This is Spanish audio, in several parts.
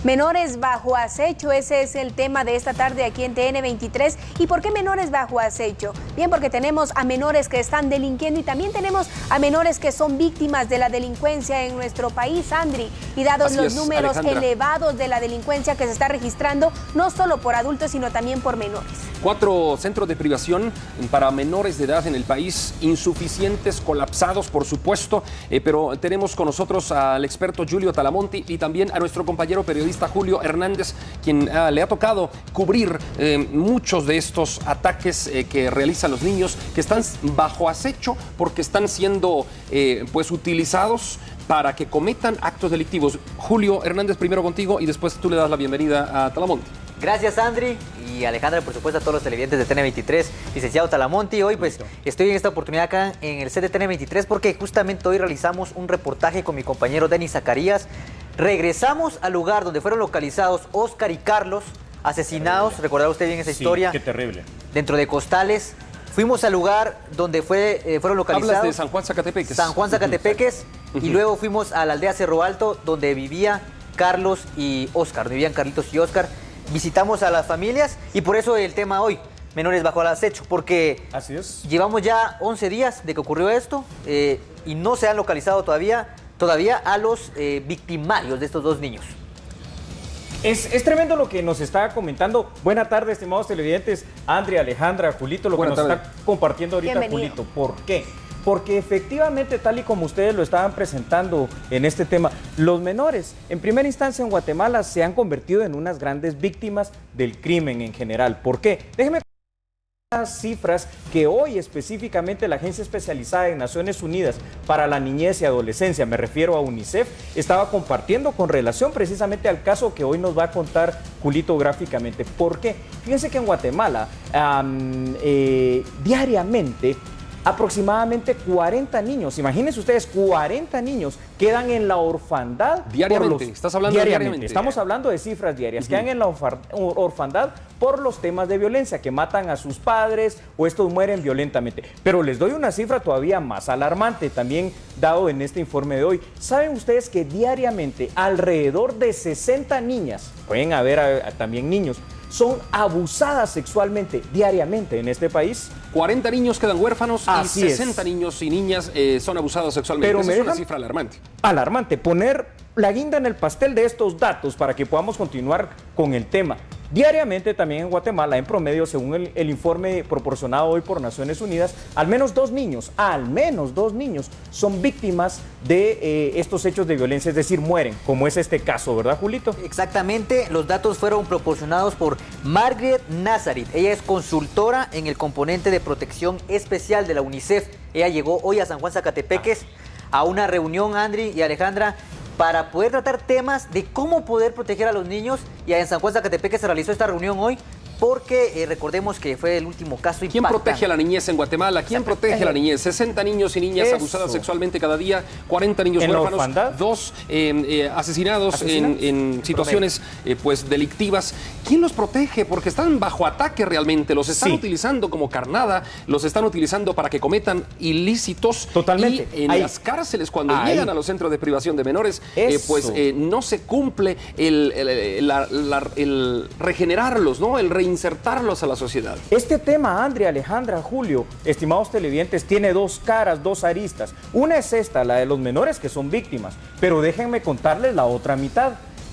Menores bajo acecho, ese es el tema de esta tarde aquí en TN23. ¿Y por qué menores bajo acecho? Bien, porque tenemos a menores que están delinquiendo y también tenemos a menores que son víctimas de la delincuencia en nuestro país, Andri. Y dados los números elevados de la delincuencia que se está registrando, no solo por adultos, sino también por menores. 4 centros de privación para menores de edad en el país, insuficientes, colapsados, por supuesto, pero tenemos con nosotros al experto Julio Talamonti y también a nuestro compañero periodista Julio Hernández, quien le ha tocado cubrir muchos de estos ataques que realizan los niños, que están bajo acecho porque están siendo pues utilizados para que cometan actos delictivos. Julio Hernández, primero contigo y después tú le das la bienvenida a Talamonti. Gracias, Andri, y Alejandra, por supuesto, a todos los televidentes de TN23. Licenciado Talamonti, hoy pues estoy en esta oportunidad acá en el set de TN23 porque justamente hoy realizamos un reportaje con mi compañero Denis Zacarías. Regresamos al lugar donde fueron localizados Oscar y Carlos, asesinados, recordará usted bien esa historia. Qué terrible. Dentro de Costales. Fuimos al lugar donde fueron localizados. Hablas de San Juan Zacatepeques. San Juan Zacatepeques, y luego fuimos a la aldea Cerro Alto, donde vivía Carlos y Oscar, vivían Carlitos y Oscar. Visitamos a las familias y por eso el tema hoy, menores bajo el acecho, porque así es. Llevamos ya 11 días de que ocurrió esto y no se han localizado todavía a los victimarios de estos 2 niños. Es tremendo lo que nos está comentando. Buenas tardes, estimados televidentes. Andrea, Alejandra, Julito, lo que nos está compartiendo ahorita. Bienvenido. Julito. ¿Por qué? Porque efectivamente, tal y como ustedes lo estaban presentando en este tema, los menores, en primera instancia en Guatemala, se han convertido en unas grandes víctimas del crimen en general. ¿Por qué? Déjenme las cifras que hoy específicamente la Agencia Especializada de Naciones Unidas para la Niñez y Adolescencia, me refiero a UNICEF, estaba compartiendo con relación precisamente al caso que hoy nos va a contar Julito gráficamente. ¿Por qué? Fíjense que en Guatemala diariamente aproximadamente 40 niños, imagínense ustedes, 40 niños quedan en la orfandad. Diariamente, estás hablando diariamente. Estamos hablando de cifras diarias, quedan en la orfandad por los temas de violencia, que matan a sus padres o estos mueren violentamente. Pero les doy una cifra todavía más alarmante, también dado en este informe de hoy. ¿Saben ustedes que diariamente alrededor de 60 niñas, pueden haber también niños, son abusadas sexualmente diariamente en este país? 40 niños quedan huérfanos Así y 60 niños y niñas son abusados sexualmente. Pero esa es una cifra alarmante. Alarmante. Poner la guinda en el pastel de estos datos para que podamos continuar con el tema. Diariamente también en Guatemala, en promedio, según el informe proporcionado hoy por Naciones Unidas, al menos dos niños son víctimas de estos hechos de violencia, es decir, mueren, como es este caso, ¿verdad, Julito? Exactamente, los datos fueron proporcionados por Margaret Nazarit. Ella es consultora en el componente de protección especial de la UNICEF. Ella llegó hoy a San Juan Zacatepeques a una reunión, Andri y Alejandra, para poder tratar temas de cómo poder proteger a los niños. Y en San Juan Zacatepeques se realizó esta reunión hoy porque recordemos que fue el último caso impactante. ¿Quién protege a la niñez en Guatemala? ¿Quién protege a la niñez? 60 niños y niñas abusadas sexualmente cada día, 40 niños huérfanos, 2 asesinados en situaciones pues delictivas. ¿Quién los protege? Porque están bajo ataque realmente, los están utilizando como carnada, los están utilizando para que cometan ilícitos. Totalmente. Y en las cárceles, cuando llegan a los centros de privación de menores, pues no se cumple el regenerarlos, ¿no? El insertarlos a la sociedad. Este tema, Andrea, Alejandra, Julio, estimados televidentes, tiene 2 caras, 2 aristas. Una es esta, la de los menores que son víctimas, pero déjenme contarles la otra mitad.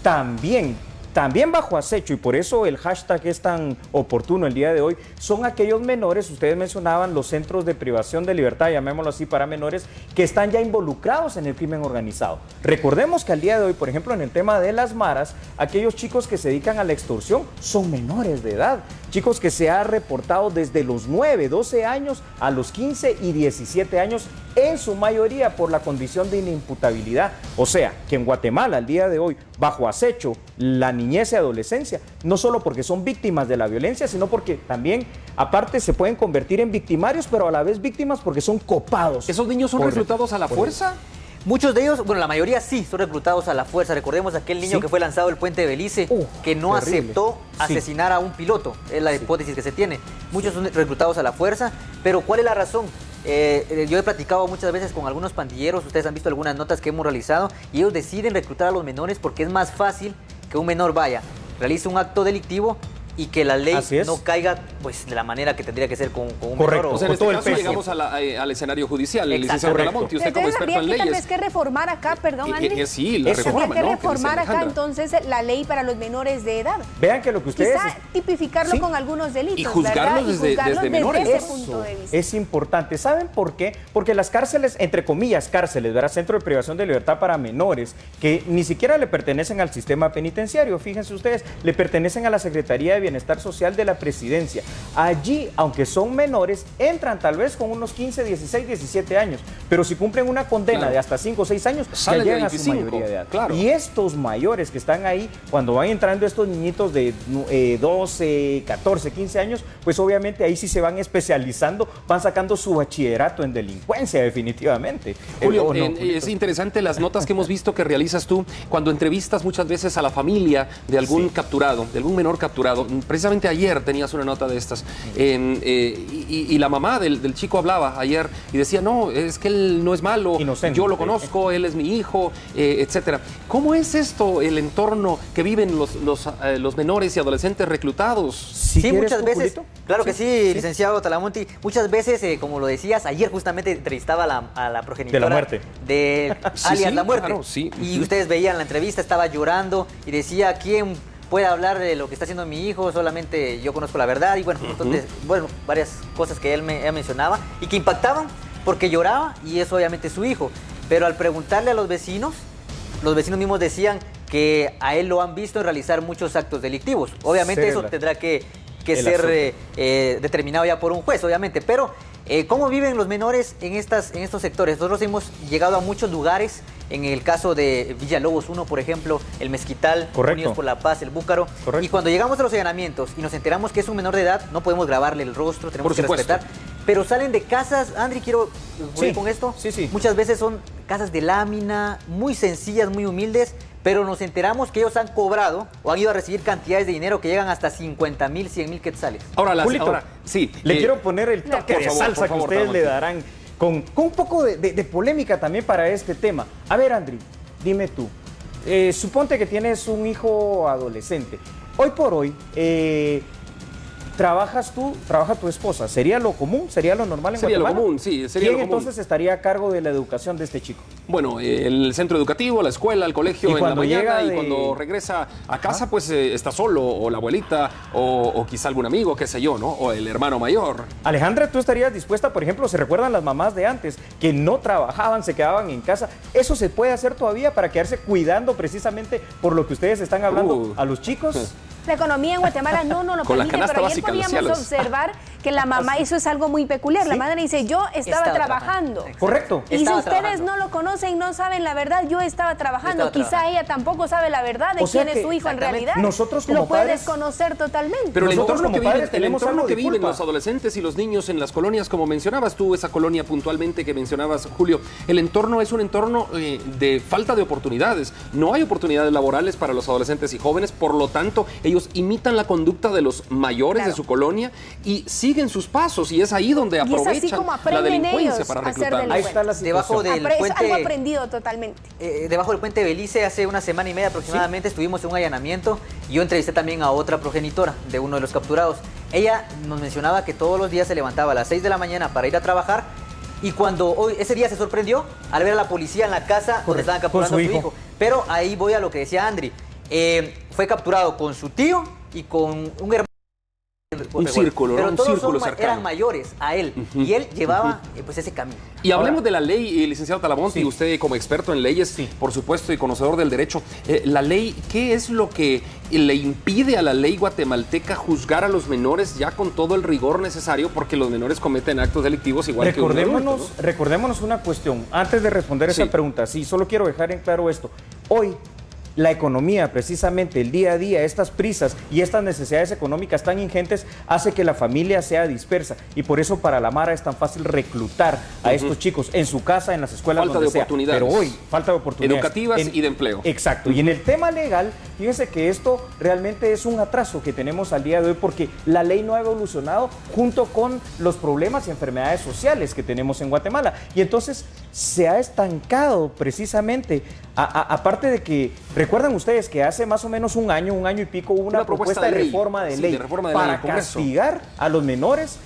También bajo acecho, y por eso el hashtag es tan oportuno el día de hoy, son aquellos menores, ustedes mencionaban los centros de privación de libertad, llamémoslo así, para menores, que están ya involucrados en el crimen organizado. Recordemos que al día de hoy, por ejemplo, en el tema de las maras, aquellos chicos que se dedican a la extorsión son menores de edad, chicos que se ha reportado desde los 9, 12 años a los 15 y 17 años, en su mayoría por la condición de inimputabilidad. O sea, que en Guatemala al día de hoy, bajo acecho, la niñez y adolescencia, no solo porque son víctimas de la violencia, sino porque también, aparte, se pueden convertir en victimarios, pero a la vez víctimas porque son copados. ¿Esos niños son reclutados a la fuerza? Muchos de ellos, bueno, la mayoría sí, son reclutados a la fuerza. Recordemos aquel niño que fue lanzado del puente de Belice, que no aceptó asesinar a un piloto. Es la hipótesis que se tiene. Muchos son reclutados a la fuerza, pero ¿cuál es la razón? Yo he platicado muchas veces con algunos pandilleros, ustedes han visto algunas notas que hemos realizado, y ellos deciden reclutar a los menores porque es más fácil que un menor vaya, realice un acto delictivo y que la ley no caiga pues de la manera que tendría que ser con un menor. O sea, en este caso llegamos al escenario judicial, el licenciado Talamonti, usted como experto en leyes. Tal vez que reformar acá, perdón, Andrés. Sí, la reforma, que reformar acá entonces la ley para los menores de edad. Vean que lo que ustedes... Quizá tipificarlo con algunos delitos, y juzgarlos desde menores. Desde ese punto de vista. Es importante. ¿Saben por qué? Porque las cárceles, entre comillas, cárceles, ¿verdad? Centro de privación de libertad para menores, que ni siquiera le pertenecen al sistema penitenciario, fíjense ustedes, le pertenecen a la Secretaría de Bienestar Social de la Presidencia. Allí, aunque son menores, entran tal vez con unos 15, 16, 17 años, pero si cumplen una condena de hasta 5 o 6 años, ya llegan a su mayoría de edad. Y estos mayores que están ahí, cuando van entrando estos niñitos de 12, 14, 15 años, pues obviamente ahí sí se van especializando, van sacando su bachillerato en delincuencia definitivamente. Julio, es interesante las notas que hemos visto que realizas tú cuando entrevistas muchas veces a la familia de algún capturado, de algún menor capturado. Precisamente ayer tenías una nota de estas y la mamá del chico hablaba ayer y decía, no, es que él no es malo, inocente, yo lo conozco, él es mi hijo, etcétera. ¿Cómo es esto, el entorno que viven los menores y adolescentes reclutados? Sí, muchas veces, claro que sí, licenciado Talamonti, muchas veces, como lo decías, ayer justamente entrevistaba a la progenitora de la muerte, de alias la muerte, claro, y ustedes veían la entrevista, estaba llorando y decía, ¿quién puede hablar de lo que está haciendo mi hijo? Solamente yo conozco la verdad. Y bueno, varias cosas que él mencionaba y que impactaban porque lloraba, y es obviamente su hijo. Pero al preguntarle a los vecinos mismos decían que a él lo han visto realizar muchos actos delictivos. Obviamente eso tendrá que ser determinado ya por un juez, obviamente. Pero ¿cómo viven los menores en estos sectores? Nosotros hemos llegado a muchos lugares. En el caso de Villalobos 1, por ejemplo, el Mezquital, Unidos por la Paz, el Búcaro. Y cuando llegamos a los allanamientos y nos enteramos que es un menor de edad, no podemos grabarle el rostro, tenemos que respetar. Pero salen de casas, Andri, quiero ir con esto. Muchas veces son casas de lámina, muy sencillas, muy humildes, pero nos enteramos que ellos han cobrado o han ido a recibir cantidades de dinero que llegan hasta 50,000, 100,000 quetzales. Ahora, le quiero poner el toque de salsa que ustedes le darán. Con un poco de polémica también para este tema. A ver, Andri, dime tú, suponte que tienes un hijo adolescente. Hoy por hoy, ¿trabaja tu esposa? ¿Sería lo común? ¿Sería lo normal en Guatemala? Sería lo común, sí. Sería ¿Quién entonces estaría a cargo de la educación de este chico? Bueno, el centro educativo, la escuela, el colegio en la mañana, y cuando regresa a casa, pues está solo, o la abuelita, o quizá algún amigo, qué sé yo, ¿no? O el hermano mayor. Alejandra, ¿tú estarías dispuesta, por ejemplo, se recuerdan las mamás de antes, que no trabajaban, se quedaban en casa? ¿Eso se puede hacer todavía para quedarse cuidando precisamente por lo que ustedes están hablando a los chicos? La economía en Guatemala no lo permite, pero ayer podíamos observar que la mamá, eso es algo muy peculiar, la madre dice, yo estaba trabajando. Correcto. Y si ustedes no lo conocen, no saben la verdad, yo estaba trabajando. Quizá ella tampoco sabe la verdad de quién es su hijo en realidad. Nosotros como lo puedes conocer totalmente. Pero el entorno que viven los adolescentes y los niños en las colonias, como mencionabas tú, esa colonia puntualmente que mencionabas, Julio, el entorno es un entorno de falta de oportunidades. No hay oportunidades laborales para los adolescentes y jóvenes, por lo tanto, ellos imitan la conducta de los mayores de su colonia y siguen sus pasos, y es ahí donde aprovechan la delincuencia para reclutar. Ahí está la situación. Debajo del puente, es algo aprendido totalmente. Debajo del puente Belice, hace una semana y media aproximadamente, estuvimos en un allanamiento y yo entrevisté también a otra progenitora de uno de los capturados. Ella nos mencionaba que todos los días se levantaba a las 6 de la mañana para ir a trabajar, y ese día se sorprendió al ver a la policía en la casa donde estaban capturando a su hijo. Pero ahí voy a lo que decía Andri. Fue capturado con su tío y con un hermano. Un círculo, pero un todos círculo cercano. Eran mayores a él, y él llevaba pues ese camino. Y hablemos de la ley, licenciado Talamonti, usted como experto en leyes, por supuesto, y conocedor del derecho. La ley, ¿qué es lo que le impide a la ley guatemalteca juzgar a los menores ya con todo el rigor necesario, porque los menores cometen actos delictivos igual que un adulto, ¿no? Recordémonos una cuestión, antes de responder esa pregunta, solo quiero dejar en claro esto. Hoy, la economía, precisamente el día a día, estas prisas y estas necesidades económicas tan ingentes hace que la familia sea dispersa, y por eso para la Mara es tan fácil reclutar a estos chicos en su casa, en las escuelas, falta de oportunidades. Pero hoy, falta de oportunidades educativas y de empleo. Exacto, y en el tema legal, fíjense que esto realmente es un atraso que tenemos al día de hoy, porque la ley no ha evolucionado junto con los problemas y enfermedades sociales que tenemos en Guatemala. Y entonces, se ha estancado precisamente. Aparte de que, recuerdan ustedes que hace más o menos un año y pico, hubo una propuesta de reforma de ley para castigar a los menores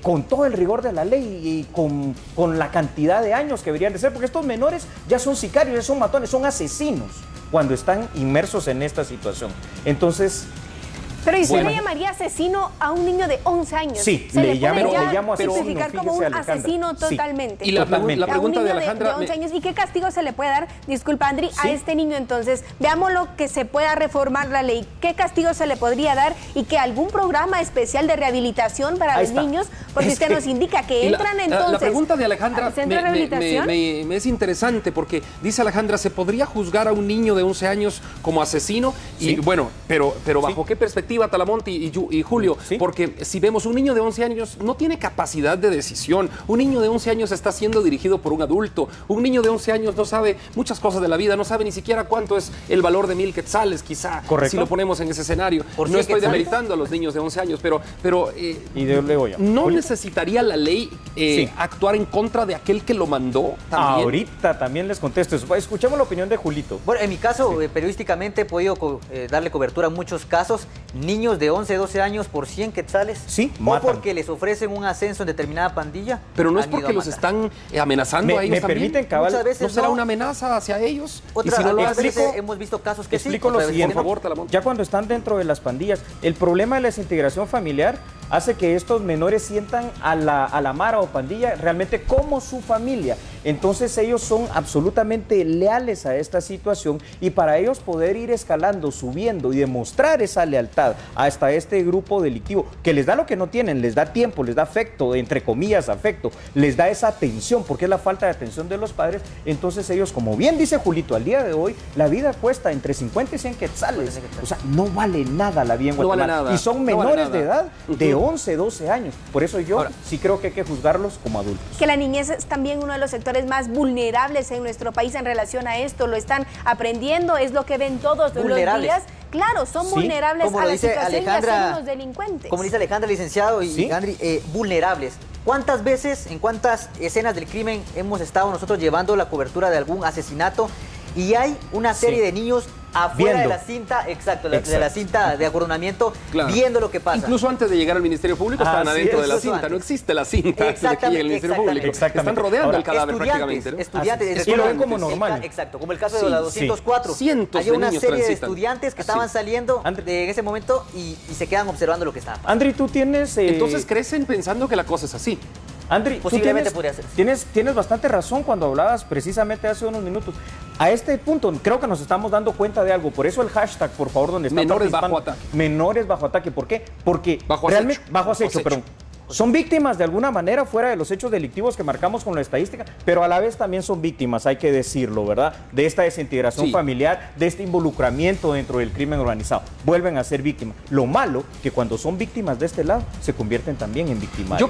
con todo el rigor de la ley y con la cantidad de años que deberían de ser, porque estos menores ya son sicarios, ya son matones, son asesinos cuando están inmersos en esta situación. Entonces... Pero ¿y usted le llamaría asesino a un niño de 11 años? Sí, le llamo asesino. Tipificar como un asesino totalmente. Sí. Y la pregunta de Alejandra... de 11 años, ¿y qué castigo se le puede dar, disculpa Andri, a este niño entonces? Veámoslo, que se pueda reformar la ley. ¿Qué castigo se le podría dar? Y que algún programa especial de rehabilitación para los niños, porque usted nos indica que entran entonces... La pregunta de Alejandra al centro de rehabilitación. me es interesante, porque dice Alejandra, ¿se podría juzgar a un niño de 11 años como asesino? Y bueno, pero ¿bajo qué perspectiva, Talamonte y Julio? Porque si vemos, un niño de 11 años no tiene capacidad de decisión. Un niño de 11 años está siendo dirigido por un adulto. Un niño de 11 años no sabe muchas cosas de la vida, no sabe ni siquiera cuánto es el valor de 1000 quetzales, quizá. Correcto. Si lo ponemos en ese escenario. No estoy demeritando a los niños de 11 años, pero ¿no necesitaría la ley actuar en contra de aquel que lo mandó también? Ahorita también les contesto eso. Escuchemos la opinión de Julito. Bueno, en mi caso, periodísticamente he podido darle cobertura a muchos casos. Niños de 11, 12 años por 100 quetzales. Sí, o matan. Porque les ofrecen un ascenso en determinada pandilla. Pero no es porque los están amenazando a ellos también. Permiten, cabal, muchas veces ¿no será una amenaza hacia ellos? Otras veces hemos visto casos que explico lo siguiente. Por favor, ya cuando están dentro de las pandillas, el problema de la desintegración familiar hace que estos menores sientan a la mara o pandilla realmente como su familia. Entonces ellos son absolutamente leales a esta situación, y para ellos poder ir escalando, subiendo y demostrar esa lealtad hasta este grupo delictivo, que les da lo que no tienen, les da tiempo, les da afecto, entre comillas afecto, les da esa atención, porque es la falta de atención de los padres. Entonces ellos, como bien dice Julito, al día de hoy la vida cuesta entre 50 y 100 quetzales. O sea, no vale nada la vida en Guatemala. No vale nada. Y son menores de edad de 11, 12 años. Por eso yo sí creo que hay que juzgarlos como adultos. Que la niñez es también uno de los sectores más vulnerables en nuestro país en relación a esto. Lo están aprendiendo, es lo que ven todos los días. Claro, son vulnerables a la situación y a ser unos delincuentes. Como dice Alejandra, licenciado, y Andri, vulnerables. ¿Cuántas veces, en cuántas escenas del crimen hemos estado nosotros llevando la cobertura de algún asesinato y hay una serie de niños afuera de la cinta, de la cinta de acoronamiento, viendo lo que pasa? Incluso antes de llegar al Ministerio Público estaban adentro de la cinta, no existe la cinta antes de que llegue el Ministerio Público. Están rodeando el cadáver prácticamente, ¿no? Estudiantes, y lo ven como normal. Exacto, como el caso de la 204. Cientos hay una serie de estudiantes que estaban saliendo en ese momento y se quedan observando lo que estaba pasando. Andri, tú tienes... Entonces crecen pensando que la cosa es así. Andri, posiblemente podría ser. Tienes bastante razón cuando hablabas precisamente hace unos minutos. A este punto creo que nos estamos dando cuenta de algo. Por eso el hashtag, por favor, donde está menores bajo ataque. Menores bajo ataque. ¿Por qué? Porque realmente bajo acecho, perdón. Son víctimas de alguna manera fuera de los hechos delictivos que marcamos con la estadística, pero a la vez también son víctimas, hay que decirlo, ¿verdad? De esta desintegración familiar, de este involucramiento dentro del crimen organizado. Vuelven a ser víctimas. Lo malo, que cuando son víctimas de este lado, se convierten también en victimarios.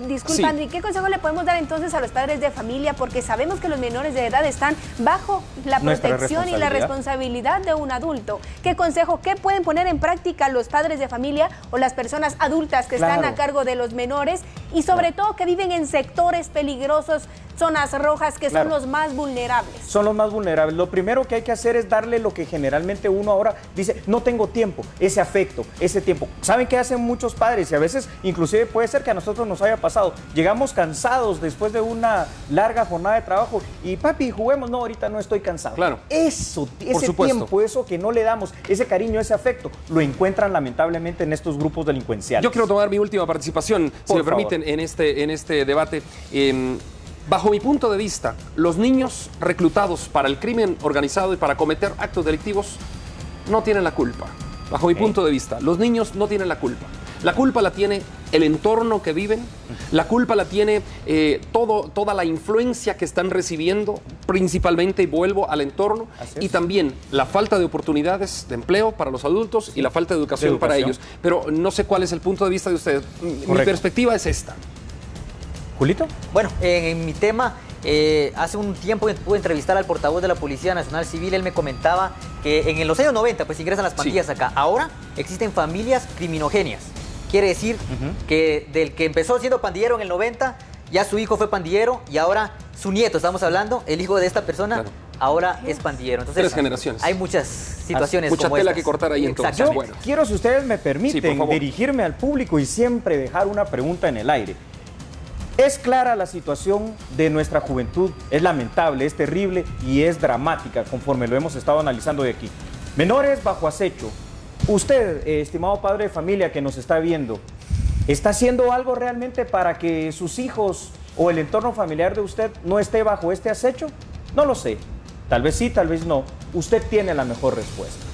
Disculpa, Andri, ¿qué consejo le podemos dar entonces a los padres de familia? Porque sabemos que los menores de edad están bajo la protección y la responsabilidad de un adulto. ¿Qué consejo, qué pueden poner en práctica los padres de familia o las personas adultas que están a cargo de los menores y sobre todo que viven en sectores peligrosos, zonas rojas, que son los más vulnerables? Son los más vulnerables. Lo primero que hay que hacer es darle lo que generalmente uno ahora dice, no tengo tiempo, ese afecto, ese tiempo. ¿Saben qué hacen muchos padres? Y a veces inclusive puede ser que a nosotros nos haya pasado. Llegamos cansados después de una larga jornada de trabajo y papi, juguemos. No, ahorita no estoy cansado. Claro. Ese tiempo, eso que no le damos, ese cariño, ese afecto, lo encuentran lamentablemente en estos grupos delincuenciales. Yo quiero tomar mi última participación, si me permiten, en este debate. Bajo mi punto de vista, los niños reclutados para el crimen organizado y para cometer actos delictivos no tienen la culpa. Bajo mi punto de vista, los niños no tienen la culpa. La culpa la tiene el entorno que viven, la culpa la tiene toda la influencia que están recibiendo, principalmente, y vuelvo al entorno, y también la falta de oportunidades de empleo para los adultos y la falta de educación para ellos. Pero no sé cuál es el punto de vista de ustedes. Mi perspectiva es esta. ¿Julito? Bueno, en mi tema, hace un tiempo pude entrevistar al portavoz de la Policía Nacional Civil. Él me comentaba que en los años 90 pues ingresan las pandillas acá. Ahora existen familias criminogéneas. Quiere decir que del que empezó siendo pandillero en el 90 Ya su hijo fue pandillero y ahora su nieto, estamos hablando, el hijo de esta persona, Claro. ahora es pandillero. Entonces, 3 generaciones. hay muchas situaciones Mucha como tela estas. que cortar ahí, entonces. Exactamente. Bueno. Quiero, si ustedes me Sí, permiten, por favor. dirigirme al público y siempre dejar una pregunta en el aire. Es clara la situación de nuestra juventud, es lamentable, es terrible y es dramática conforme lo hemos estado analizando de aquí. Menores bajo acecho. Usted, estimado padre de familia que nos está viendo, ¿está haciendo algo realmente para que sus hijos o el entorno familiar de usted no esté bajo este acecho? No lo sé. Tal vez sí, tal vez no. Usted tiene la mejor respuesta.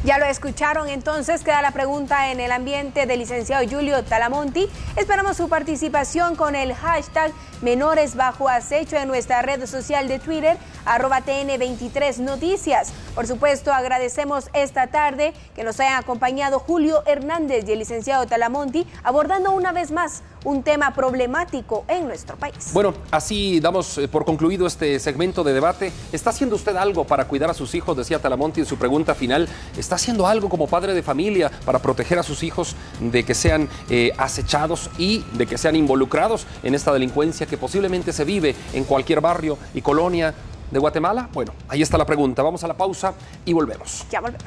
Ya lo escucharon, entonces queda la pregunta en el ambiente del licenciado Julio Talamonti. Esperamos su participación con el hashtag Menores Bajo Acecho en nuestra red social de Twitter, @TN23 Noticias. Por supuesto, agradecemos esta tarde que nos hayan acompañado Julio Hernández y el licenciado Talamonti, abordando una vez más un tema problemático en nuestro país. Bueno, así damos por concluido este segmento de debate. ¿Está haciendo usted algo para cuidar a sus hijos? Decía Talamonti en su pregunta final. ¿Está haciendo algo como padre de familia para proteger a sus hijos de que sean acechados y de que sean involucrados en esta delincuencia que posiblemente se vive en cualquier barrio y colonia de Guatemala? Bueno, ahí está la pregunta. Vamos a la pausa y volvemos. Ya volvemos.